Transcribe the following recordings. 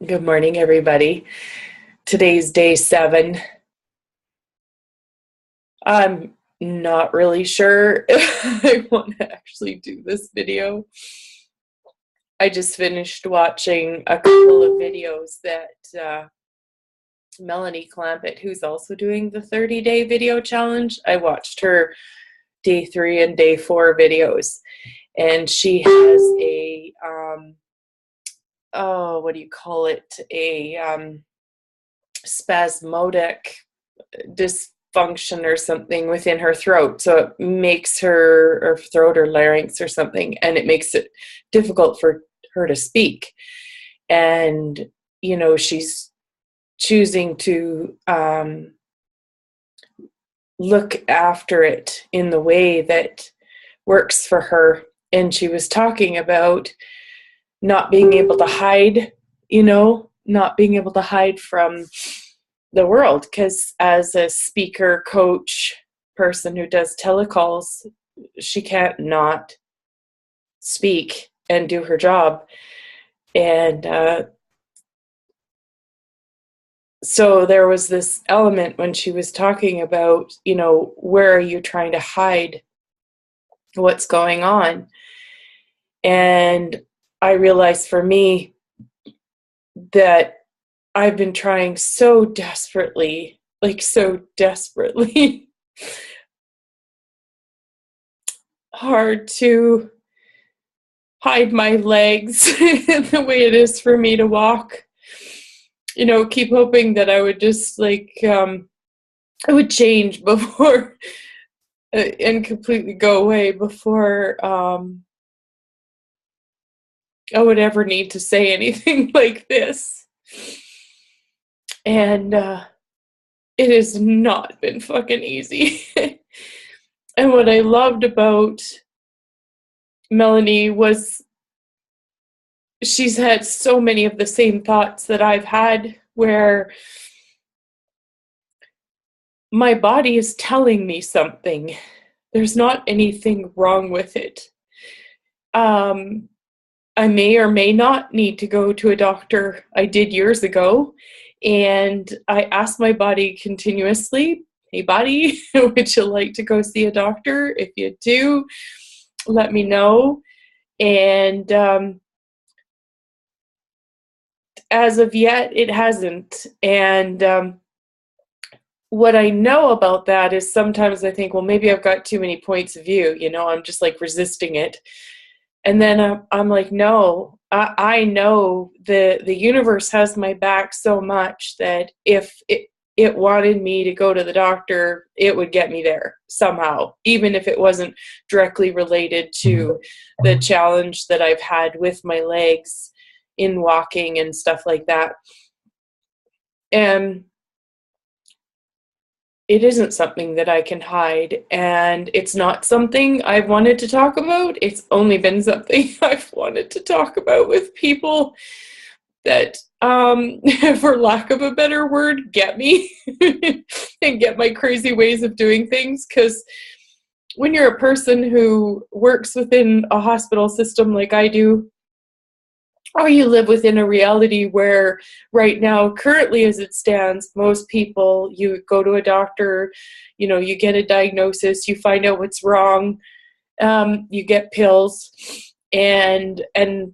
Good morning, everybody. Today's day 7. I'm not really sure if I want to actually do this video. I just finished watching a couple of videos that Melanie Clampit, who's also doing the 30-day video challenge, I watched her day 3 and day 4 videos, and she has a what do you call it? A spasmodic dysfunction or something within her throat. So it makes her throat or larynx or something, and it makes it difficult for her to speak. And, she's choosing to look after it in the way that works for her. And she was talking about not being able to hide, not being able to hide from the world, because as a speaker, coach, person who does telecalls, she can't not speak and do her job. And so there was this element when she was talking about, where are you trying to hide what's going on? And I realized for me that I've been trying so desperately hard to hide my legs the way it is for me to walk. Keep hoping that I would just it would change before and completely go away before I would ever need to say anything like this. And it has not been fucking easy. And what I loved about Melanie was she's had so many of the same thoughts that I've had, where my body is telling me something. There's not anything wrong with it. I may or may not need to go to a doctor. I did years ago, and I asked my body continuously, hey body, would you like to go see a doctor? If you do, let me know. And as of yet, it hasn't. And what I know about that is sometimes I think, well, maybe I've got too many points of view, I'm just resisting it. And then I'm like, no, I know the universe has my back so much that if it wanted me to go to the doctor, it would get me there somehow, even if it wasn't directly related to the challenge that I've had with my legs in walking and stuff like that. And it isn't something that I can hide, and it's not something I've wanted to talk about. It's only been something I've wanted to talk about with people that, for lack of a better word, get me and get my crazy ways of doing things. Because when you're a person who works within a hospital system like I do, or you live within a reality where right now, currently as it stands, most people, you go to a doctor, you get a diagnosis, you find out what's wrong, you get pills, and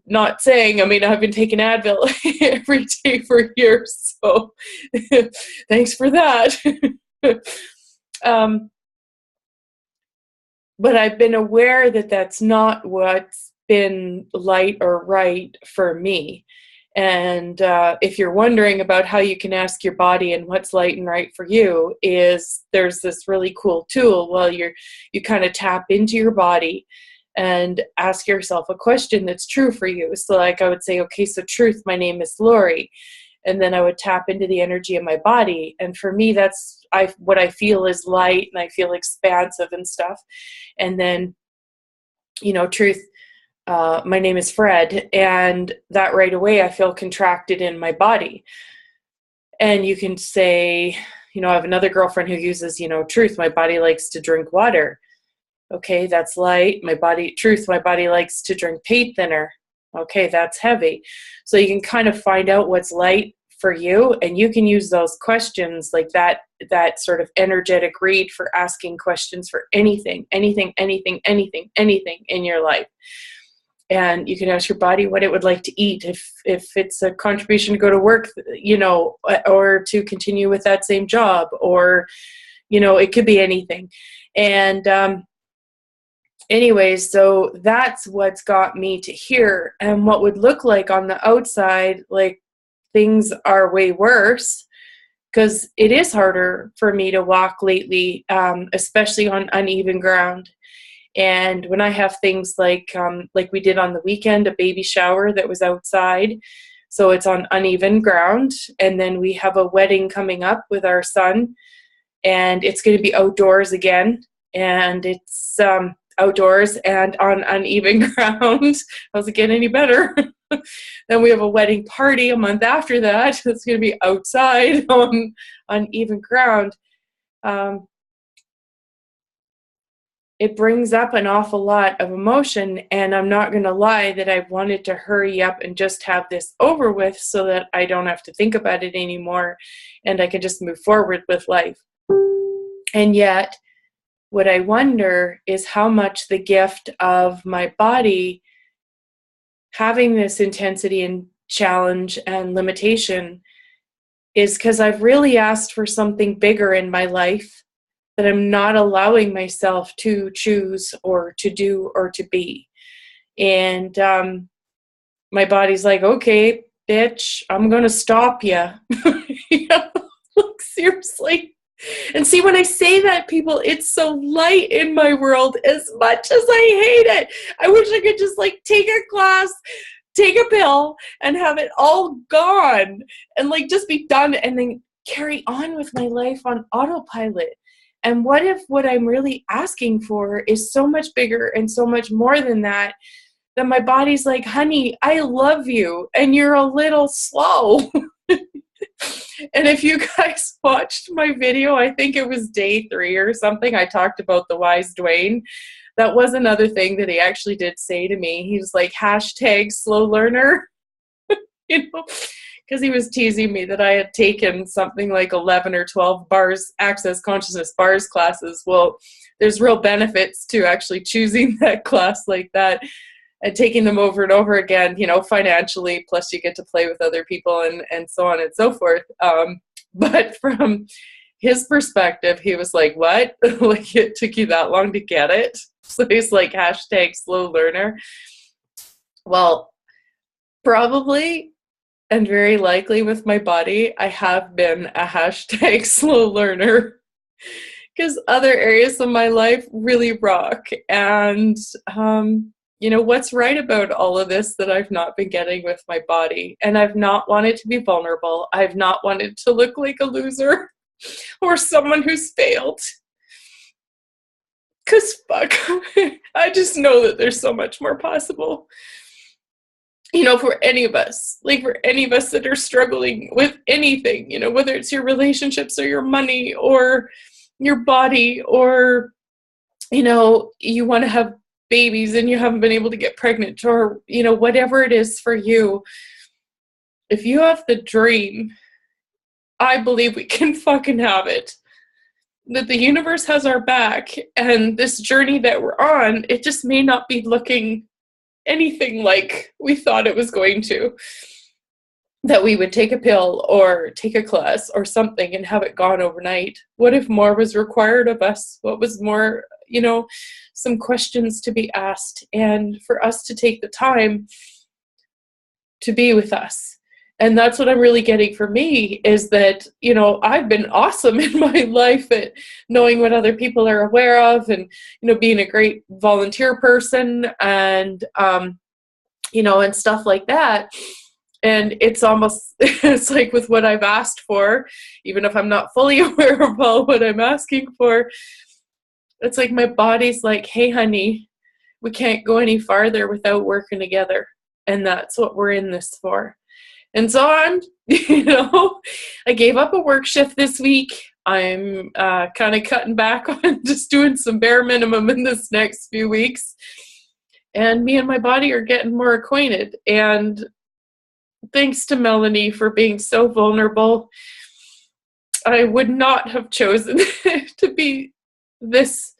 not saying, I've been taking Advil every day for years, so thanks for that. But I've been aware that that's not what's been light or right for me. And if you're wondering about how you can ask your body and what's light and right for you, is there's this really cool tool. Well, you kind of tap into your body and ask yourself a question that's true for you. So I would say, okay, so truth, my name is Lori. And then I would tap into the energy of my body. And for me, that's what I feel is light, and I feel expansive and stuff. And then, truth, my name is Fred. And that right away, I feel contracted in my body. And you can say, I have another girlfriend who uses, truth, my body likes to drink water. Okay, that's light. Truth, my body likes to drink paint thinner. Okay, that's heavy. So you can kind of find out what's light for you, and you can use those questions like that sort of energetic read for asking questions for anything, anything, anything, anything, anything in your life. And you can ask your body what it would like to eat, if it's a contribution to go to work, or to continue with that same job, or, it could be anything. And anyways, so that's what's got me to here. And what would look like on the outside, like things are way worse, because it is harder for me to walk lately, especially on uneven ground. And when I have things like we did on the weekend, a baby shower that was outside, so it's on uneven ground. And then we have a wedding coming up with our son, and it's going to be outdoors again. And it's outdoors and on uneven ground. How's it get any better? Then we have a wedding party a month after that. It's going to be outside on uneven ground. It brings up an awful lot of emotion, and I'm not going to lie that I wanted to hurry up and just have this over with so that I don't have to think about it anymore and I can just move forward with life. And yet, what I wonder is how much the gift of my body having this intensity and challenge and limitation is because I've really asked for something bigger in my life that I'm not allowing myself to choose or to do or to be. And my body's like, okay, bitch, I'm going to stop you. Like, seriously. And see, when I say that, people, it's so light in my world, as much as I hate it. I wish I could just like take a class, take a pill, and have it all gone and like just be done and then carry on with my life on autopilot. And what if what I'm really asking for is so much bigger and so much more than that my body's like, honey, I love you, and you're a little slow. And if you guys watched my video, I think it was day 3 or something, I talked about the wise Dwayne. That was another thing that he actually did say to me. He was like, #slow learner, because he was teasing me that I had taken something like 11 or 12 bars, access consciousness bars classes. Well, there's real benefits to actually choosing that class like that and taking them over and over again, financially, plus you get to play with other people and so on and so forth. But from his perspective, he was like, what? Like, it took you that long to get it? So he's like, #slow learner. Well, probably and very likely with my body, I have been a #slow learner, because other areas of my life really rock. And, what's right about all of this that I've not been getting with my body? And I've not wanted to be vulnerable. I've not wanted to look like a loser or someone who's failed. Because fuck, I just know that there's so much more possible. For any of us, that are struggling with anything, whether it's your relationships or your money or your body, or, you want to have babies and you haven't been able to get pregnant, or, whatever it is for you. If you have the dream, I believe we can fucking have it. That the universe has our back, and this journey that we're on, it just may not be looking anything like we thought it was going to. That we would take a pill or take a class or something and have it gone overnight. What if more was required of us? What was more, some questions to be asked, and for us to take the time to be with us. And that's what I'm really getting for me, is that, I've been awesome in my life at knowing what other people are aware of, and, being a great volunteer person, and, and stuff like that. And it's almost, it's like with what I've asked for, even if I'm not fully aware of all what I'm asking for, it's like my body's like, hey, honey, we can't go any farther without working together. And that's what we're in this for. And so I'm, I gave up a work shift this week. I'm kind of cutting back on just doing some bare minimum in this next few weeks. and me and my body are getting more acquainted. And thanks to Melanie for being so vulnerable. I would not have chosen to be this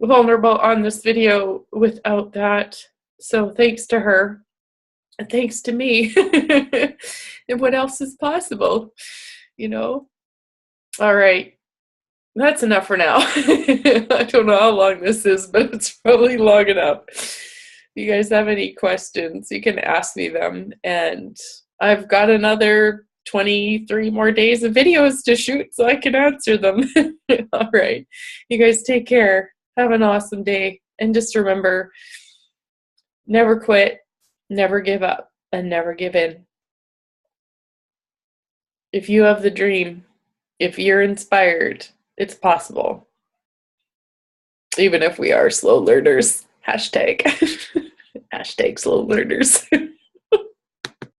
vulnerable on this video without that. So thanks to her, and thanks to me. And what else is possible, you know? All right. That's enough for now. I don't know how long this is, but it's probably long enough. If you guys have any questions, you can ask me them. And I've got another 23 more days of videos to shoot so I can answer them. All right. You guys take care. Have an awesome day. And just remember, never quit, never give up, and never give in. If you have the dream, if you're inspired, it's possible. Even if we are slow learners. Hashtag. Hashtag slow learners.